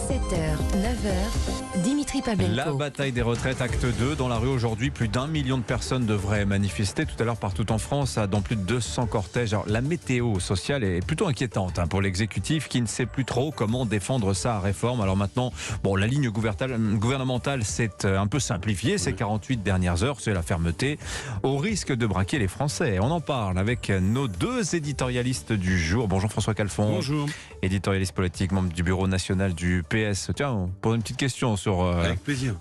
7h, 9h, Dimitri Pavlenko. La bataille des retraites, acte 2. Dans la rue aujourd'hui, plus d'1 million de personnes devraient manifester tout à l'heure partout en France, dans plus de 200 cortèges. Alors, la météo sociale est plutôt inquiétante pour l'exécutif qui ne sait plus trop comment défendre sa réforme. Alors maintenant, la ligne gouvernementale s'est un peu simplifiée ces 48 dernières heures, c'est la fermeté, au risque de braquer les Français. On en parle avec nos deux éditorialistes du jour. Bonjour François Calfon. Bonjour. Éditorialiste politique, membre du bureau national du PS. Tiens, on pose une petite question sur avec plaisir.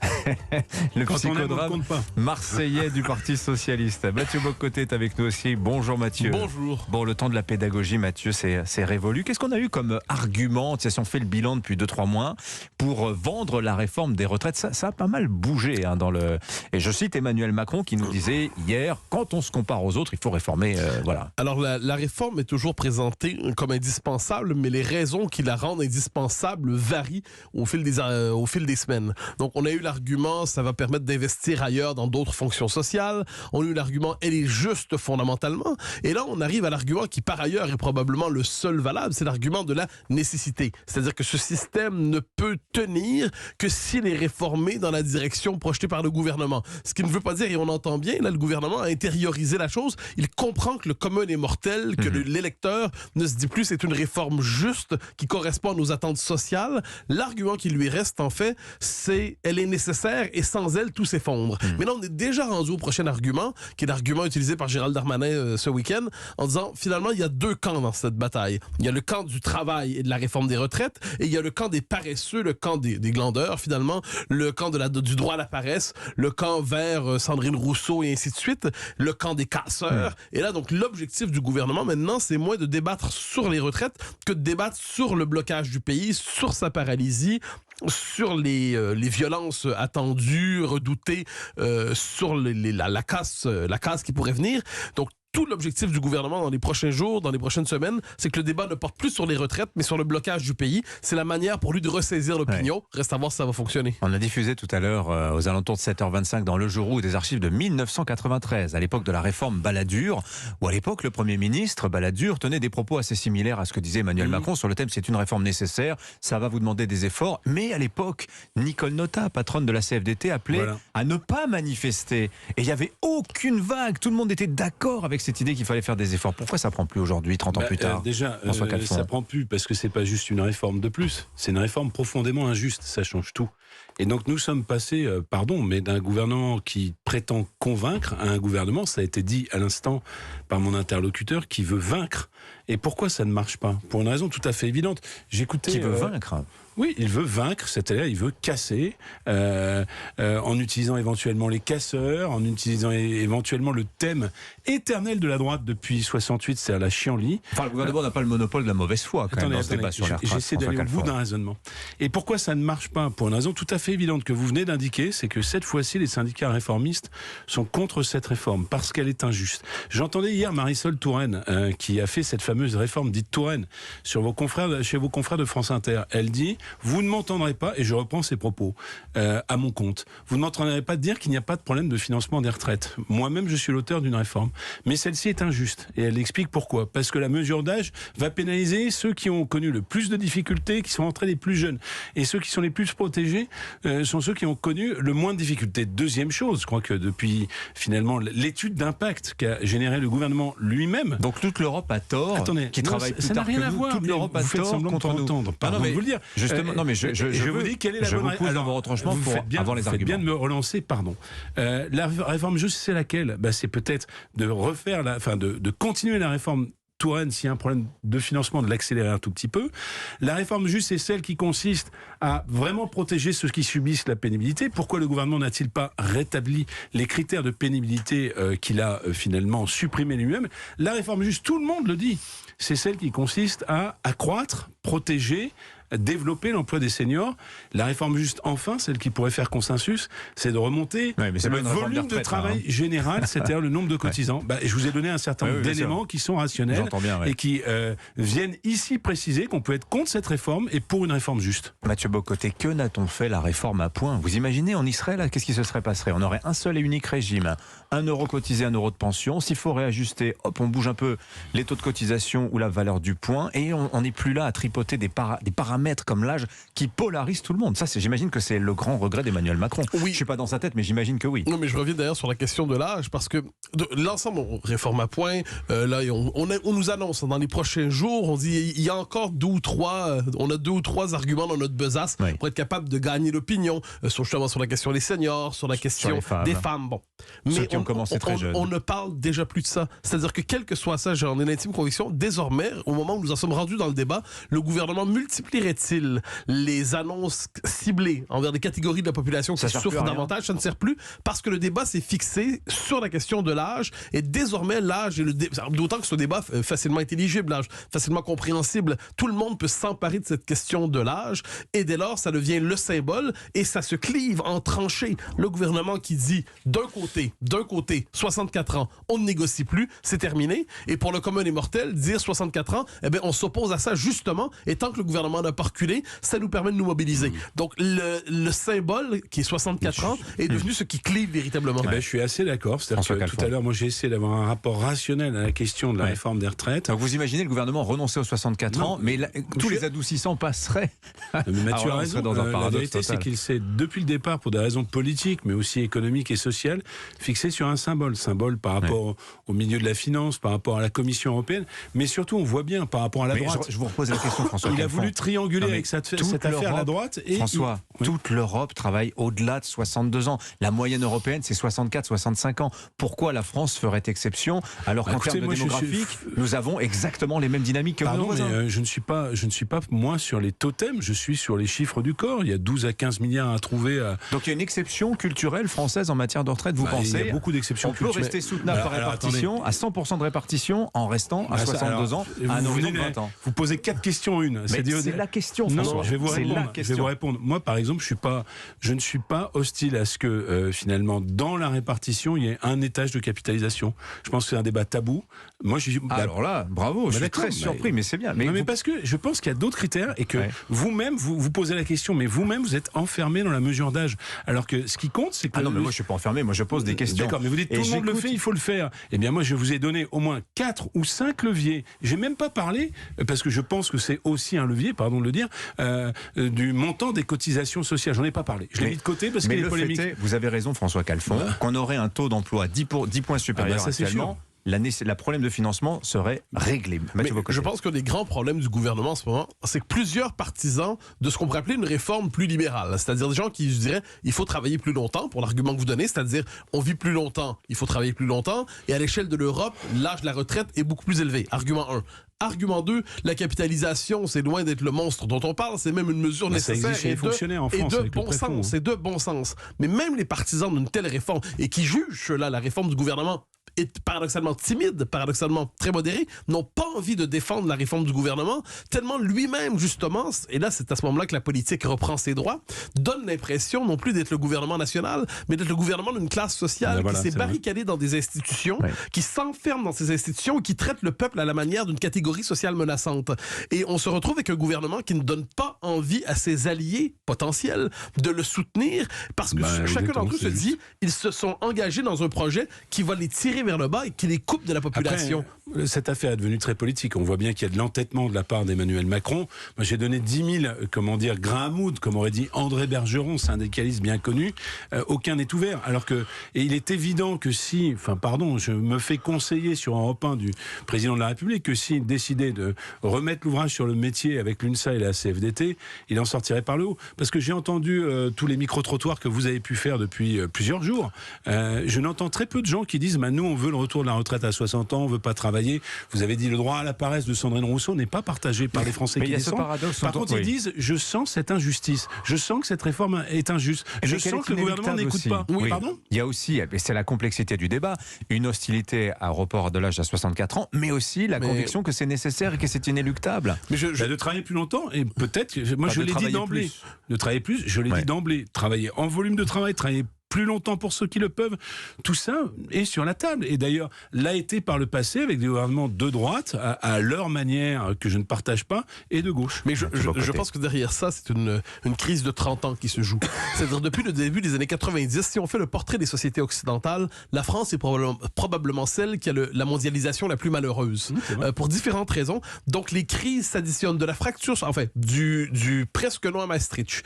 le Quand psychodrame on aime, on compte pas. marseillais du Parti Socialiste. Mathieu Bocoté est avec nous aussi. Bonjour Mathieu. Bonjour. Bon, le temps de la pédagogie, Mathieu, c'est révolu. Qu'est-ce qu'on a eu comme argument, si on fait le bilan depuis 2-3 mois, pour vendre la réforme des retraites? Ça a pas mal bougé dans le... Et je cite Emmanuel Macron qui nous disait hier, quand on se compare aux autres, il faut réformer. Voilà. Alors la réforme est toujours présentée comme indispensable, mais les raisons qui la rendent indispensable varient au fil des semaines. Donc on a eu l'argument, ça va permettre d'investir ailleurs dans d'autres fonctions sociales. On a eu l'argument, elle est juste fondamentalement. Et là on arrive à l'argument qui par ailleurs est probablement le seul valable, c'est l'argument de la nécessité. C'est-à-dire que ce système ne peut tenir que s'il est réformé dans la direction projetée par le gouvernement. Ce qui ne veut pas dire, et on entend bien, là le gouvernement a intériorisé la chose, il comprend que le commun est mortel, que l'électeur ne se dit plus c'est une réforme juste qui correspond à nos attentes sociales. L'argument qui lui reste en fait, c'est elle est nécessaire et sans elle tout s'effondre. Mais là on est déjà rendu au prochain argument, qui est l'argument utilisé par Gérald Darmanin ce week-end, en disant finalement il y a deux camps dans cette bataille. Il y a le camp du travail et de la réforme des retraites, et il y a le camp des paresseux, le camp des glandeurs finalement, le camp du droit à la paresse, le camp vers Sandrine Rousseau et ainsi de suite, le camp des casseurs. Et là donc l'objectif du gouvernement maintenant c'est moins de débattre sur les retraites que de débattre sur le blocage du pays, sur sa paralysie, sur les violences attendues, redoutées, sur la casse qui pourrait venir. Donc tout l'objectif du gouvernement dans les prochains jours, dans les prochaines semaines, c'est que le débat ne porte plus sur les retraites, mais sur le blocage du pays. C'est la manière pour lui de ressaisir l'opinion. Reste à voir si ça va fonctionner. On a diffusé tout à l'heure, aux alentours de 7h25, dans Le Jour des archives de 1993, à l'époque de la réforme Balladur, où à l'époque, le Premier ministre, Balladur, tenait des propos assez similaires à ce que disait Emmanuel Macron sur le thème « c'est une réforme nécessaire, ça va vous demander des efforts ». Mais à l'époque, Nicole Notat, patronne de la CFDT, appelait à ne pas manifester. Et il n'y avait aucune vague. Tout le monde était d'accord avec cette idée qu'il fallait faire des efforts. Pourquoi ça prend plus aujourd'hui, 30 ans plus tard? Déjà, ça prend plus parce que c'est pas juste une réforme de plus. C'est une réforme profondément injuste. Ça change tout. Et donc nous sommes passés, mais d'un gouvernement qui prétend convaincre à un gouvernement, ça a été dit à l'instant par mon interlocuteur, qui veut vaincre. Et pourquoi ça ne marche pas? Pour une raison tout à fait évidente. J'écoutais. Qui veut vaincre? Oui, il veut vaincre, c'est-à-dire il veut casser, en utilisant éventuellement les casseurs, en utilisant éventuellement le thème éternel de la droite depuis 68, c'est à la chienlit. Enfin, le gouvernement n'a pas le monopole de la mauvaise foi quand même dans ce débat sur les retraites. J'essaie d'aller au bout d'un raisonnement. Et pourquoi ça ne marche pas? Pour une raison tout à fait évidente que vous venez d'indiquer, c'est que cette fois-ci, les syndicats réformistes sont contre cette réforme, parce qu'elle est injuste. J'entendais hier Marisol Touraine, qui a fait cette fameuse réforme dite Touraine, chez vos confrères de France Inter. Elle dit: vous ne m'entendrez pas, et je reprends ses propos à mon compte, vous ne m'entendrez pas dire qu'il n'y a pas de problème de financement des retraites. Moi-même, je suis l'auteur d'une réforme. Mais celle-ci est injuste. Et elle explique pourquoi. Parce que la mesure d'âge va pénaliser ceux qui ont connu le plus de difficultés, qui sont entrés les plus jeunes. Et ceux qui sont les plus protégés sont ceux qui ont connu le moins de difficultés. Deuxième chose, je crois que depuis finalement l'étude d'impact qu'a généré le gouvernement lui-même. Donc toute l'Europe a tort, qui travaille plus tard que nous. Toute l'Europe a tort contre nous. Pardon de vous le dire. Justement, non, mais je vous dis quelle est la bonne réponse. Alors, vos retranchements pour avoir les arguments. Vous faites bien de me relancer, pardon. La réforme juste, c'est laquelle? C'est peut-être de refaire, de continuer la réforme Touraine, s'il y a un problème de financement, de l'accélérer un tout petit peu. La réforme juste, c'est celle qui consiste à vraiment protéger ceux qui subissent la pénibilité. Pourquoi le gouvernement n'a-t-il pas rétabli les critères de pénibilité qu'il a finalement supprimés lui-même? La réforme juste, tout le monde le dit, c'est celle qui consiste à accroître, protéger, développer l'emploi des seniors. La réforme juste, enfin, celle qui pourrait faire consensus, c'est de remonter le volume de travail général, c'est-à-dire le nombre de cotisants. Et je vous ai donné un certain nombre d'éléments qui sont rationnels et qui viennent ici préciser qu'on peut être contre cette réforme et pour une réforme juste. Mathieu Bocoté, que n'a-t-on fait la réforme à point? Vous imaginez en Israël, qu'est-ce qui se serait passé? On aurait un seul et unique régime, 1 euro cotisé, 1 euro de pension. S'il faut réajuster, hop, on bouge un peu les taux de cotisation ou la valeur du point et on n'est plus là à tripoter des paramètres paramètre comme l'âge qui polarise tout le monde. Ça, j'imagine que c'est le grand regret d'Emmanuel Macron. Oui. Je ne suis pas dans sa tête, mais j'imagine que oui. Non, mais je reviens d'ailleurs sur la question de l'âge, parce que l'ensemble, on réforme à point. Là, on nous annonce dans les prochains jours, on dit il y a encore on a 2 ou 3 arguments dans notre besace pour être capable de gagner l'opinion, justement sur la question des seniors, sur la question des femmes. Bon. Ceux Mais qui ont commencé très jeunes. On ne parle déjà plus de ça. C'est-à-dire que quel que soit ça, j'en ai l'intime conviction, désormais, au moment où nous en sommes rendus dans le débat, le gouvernement multiplierait-il les annonces ciblées envers des catégories de la population qui souffrent davantage? Ça ne sert plus, parce que le débat s'est fixé sur la question de l'âge, et désormais l'âge d'autant que ce débat est facilement intelligible, l'âge, facilement compréhensible, tout le monde peut s'emparer de cette question de l'âge, et dès lors ça devient le symbole, et ça se clive en tranchées. Le gouvernement qui dit d'un côté 64 ans, on ne négocie plus, c'est terminé, et pour le commun des mortels, dire 64 ans, eh bien on s'oppose à ça justement, et tant que le gouvernement n'a pas reculé, ça nous permet de nous mobiliser. Donc le symbole qui est 64 ans est devenu ce qui clive véritablement. Je suis assez d'accord. C'est-à-dire que tout à l'heure, moi j'ai essayé d'avoir un rapport rationnel à la question de la réforme des retraites. Donc vous imaginez le gouvernement renoncer aux 64 ans, mais tous les adoucissants passeraient. Mais tu as raison. Dans un la vérité, c'est qu'il s'est, depuis le départ, pour des raisons politiques, mais aussi économiques et sociales, fixé sur un symbole par rapport au milieu de la finance, par rapport à la Commission européenne, mais surtout on voit bien par rapport à la droite. Je vous repose la question, François. Il a voulu trianguler avec cette affaire à la droite. Et François, toute l'Europe travaille au-delà de 62 ans. La moyenne européenne, c'est 64-65 ans. Pourquoi la France ferait exception alors qu'en termes démographiques, nous avons exactement les mêmes dynamiques que nos voisins? Mais je ne suis pas moi sur les totems, je suis sur les chiffres du corps. Il y a 12 à 15 milliards à trouver. Donc il y a une exception culturelle française en matière de retraite, vous pensez? Il y a beaucoup d'exceptions culturelles. On peut rester soutenable par répartition, à 100% de répartition, en restant à 62 ans, à un horizon de 20 ans. Vous posez 4 questions en une. C'est la question, François. Non, je vais vous répondre. Moi, par exemple, je ne suis pas hostile à ce que, finalement, dans la répartition, il y ait un étage de capitalisation. Je pense que c'est un débat tabou. Moi, alors là, bravo, je suis très surpris, mais c'est bien. Mais parce que je pense qu'il y a d'autres critères et que vous-même, vous posez la question, mais vous-même, vous êtes enfermé dans la mesure d'âge. Alors que ce qui compte, c'est que... Ah non, mais moi, je suis pas enfermé, moi, je pose des questions. D'accord, mais vous dites tout le monde le fait, il faut le faire. Eh bien, moi, je vous ai donné au moins 4 ou 5 leviers. J'ai même pas parlé, parce que je pense que c'est aussi un levier, pardon de le dire, du montant des cotisations sociales. J'en ai pas parlé. Je l'ai mis de côté parce qu'il est polémique. Vous avez raison, François Calfon, qu'on aurait un taux d'emploi 10 points supérieur actuellement. Le problème de financement serait réglé. Mais je pense que les grands problèmes du gouvernement en ce moment, c'est que plusieurs partisans de ce qu'on pourrait appeler une réforme plus libérale, c'est-à-dire des gens qui diraient il faut travailler plus longtemps, pour l'argument que vous donnez, c'est-à-dire on vit plus longtemps, il faut travailler plus longtemps, et à l'échelle de l'Europe, l'âge de la retraite est beaucoup plus élevé. Argument 1. Argument 2, la capitalisation, c'est loin d'être le monstre dont on parle, c'est même une mesure nécessaire et de bon sens. C'est de bon sens. Mais même les partisans d'une telle réforme, et qui jugent là la réforme du gouvernement est paradoxalement timide, paradoxalement très modéré, n'ont pas envie de défendre la réforme du gouvernement, tellement lui-même, justement, et là c'est à ce moment-là que la politique reprend ses droits, donne l'impression non plus d'être le gouvernement national, mais d'être le gouvernement d'une classe sociale qui s'est barricadée dans des institutions, qui s'enferme dans ces institutions et qui traite le peuple à la manière d'une catégorie sociale menaçante. Et on se retrouve avec un gouvernement qui ne donne pas envie à ses alliés potentiels de le soutenir, parce que chacun d'entre eux se dit, ils se sont engagés dans un projet qui va les tirer vers le bas et qui les coupe de la population. Après, cette affaire est devenue très politique. On voit bien qu'il y a de l'entêtement de la part d'Emmanuel Macron. Moi, j'ai donné 10 000, grains à moudre, comme aurait dit André Bergeron, syndicaliste bien connu. Aucun n'est ouvert. Et il est évident que je me fais conseiller sur Europe 1 du président de la République que s'il décidait de remettre l'ouvrage sur le métier avec l'UNSA et la CFDT, il en sortirait par le haut. Parce que j'ai entendu tous les micro-trottoirs que vous avez pu faire depuis plusieurs jours. Je n'entends très peu de gens qui disent nous, on veut le retour de la retraite à 60 ans, on veut pas travailler. Vous avez dit le droit à la paresse de Sandrine Rousseau n'est pas partagé par les Français qui descendent. Par contre, ils disent je sens cette injustice, je sens que cette réforme est injuste, je sens que le gouvernement n'écoute pas. Oui, pardon. Il y a aussi, et c'est la complexité du débat, une hostilité à report de l'âge à 64 ans, mais aussi la conviction que c'est nécessaire et que c'est inéluctable. Mais de travailler plus longtemps et peut-être, moi je l'ai dit d'emblée, de travailler plus, je l'ai dit d'emblée, travailler en volume de travail, travailler plus longtemps pour ceux qui le peuvent. Tout ça est sur la table. Et d'ailleurs, l'a été par le passé avec des gouvernements de droite, à leur manière, que je ne partage pas, et de gauche. Mais je pense que derrière ça, c'est une crise de 30 ans qui se joue. C'est-à-dire, depuis le début des années 90, si on fait le portrait des sociétés occidentales, la France est probablement celle qui a la mondialisation la plus malheureuse. Pour différentes raisons. Donc, les crises s'additionnent de la fracture, du presque non à Maastricht,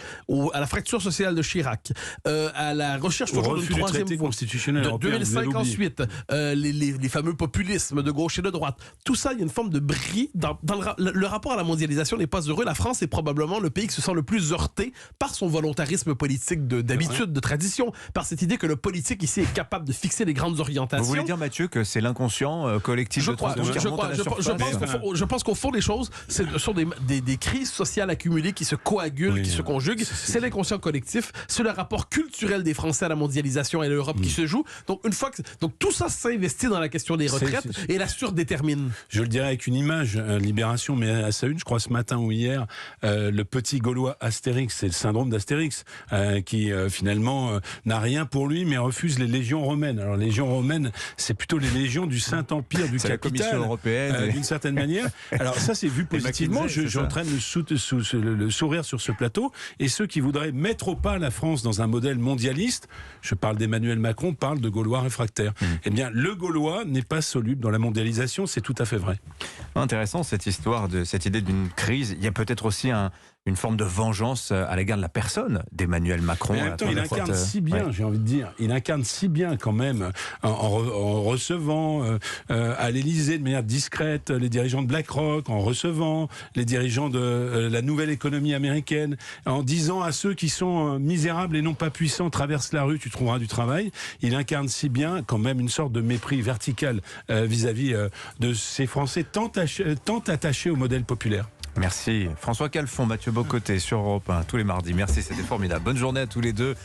à la fracture sociale de Chirac, à la recherche toujours d'une troisième voie constitutionnel de 2005 ensuite, les fameux populismes de gauche et de droite. Tout ça, il y a une forme de bris. Dans le rapport à la mondialisation n'est pas heureux. La France est probablement le pays qui se sent le plus heurté par son volontarisme politique d'habitude, de tradition, par cette idée que le politique ici est capable de fixer les grandes orientations. Vous voulez dire, Mathieu, que c'est l'inconscient collectif de France qui remonte à la surface? Je pense qu'au fond des choses, ce sont des crises sociales accumulées qui se coagulent, qui se conjuguent. C'est l'inconscient collectif, c'est le rapport culturel des Français à la mondialisation et à l'Europe qui se joue. Donc, tout ça s'investit dans la question des retraites et la surdétermine. Je le dirais avec une image, Libération, mais à sa une, je crois ce matin ou hier, le petit Gaulois Astérix, c'est le syndrome d'Astérix, qui finalement n'a rien pour lui, mais refuse les légions romaines. Alors, les légions romaines, c'est plutôt les légions du Saint-Empire du capital, la Commission européenne, d'une certaine manière. Alors ça, c'est vu positivement. J'entraîne le sourire sur ce plateau. Et ceux qui voudraient mettre au pas la France dans un modèle mondialiste, je parle d'Emmanuel Macron, parle de Gaulois réfractaires. Eh bien, le Gaulois n'est pas soluble dans la mondialisation, c'est tout à fait vrai. Intéressant cette histoire, cette idée d'une crise. Il y a peut-être aussi une forme de vengeance à l'égard de la personne d'Emmanuel Macron. Mais en même temps, il incarne si bien, j'ai envie de dire, il incarne si bien quand même, en recevant à l'Élysée de manière discrète les dirigeants de BlackRock, en recevant les dirigeants de la nouvelle économie américaine, en disant à ceux qui sont misérables et non pas puissants, traverse la rue, tu trouveras du travail. Il incarne si bien quand même une sorte de mépris vertical vis-à-vis de ces Français tant attachés au modèle populaire. Merci. François Calfon, Mathieu Bocoté sur Europe 1 tous les mardis. Merci, c'était formidable. Bonne journée à tous les deux.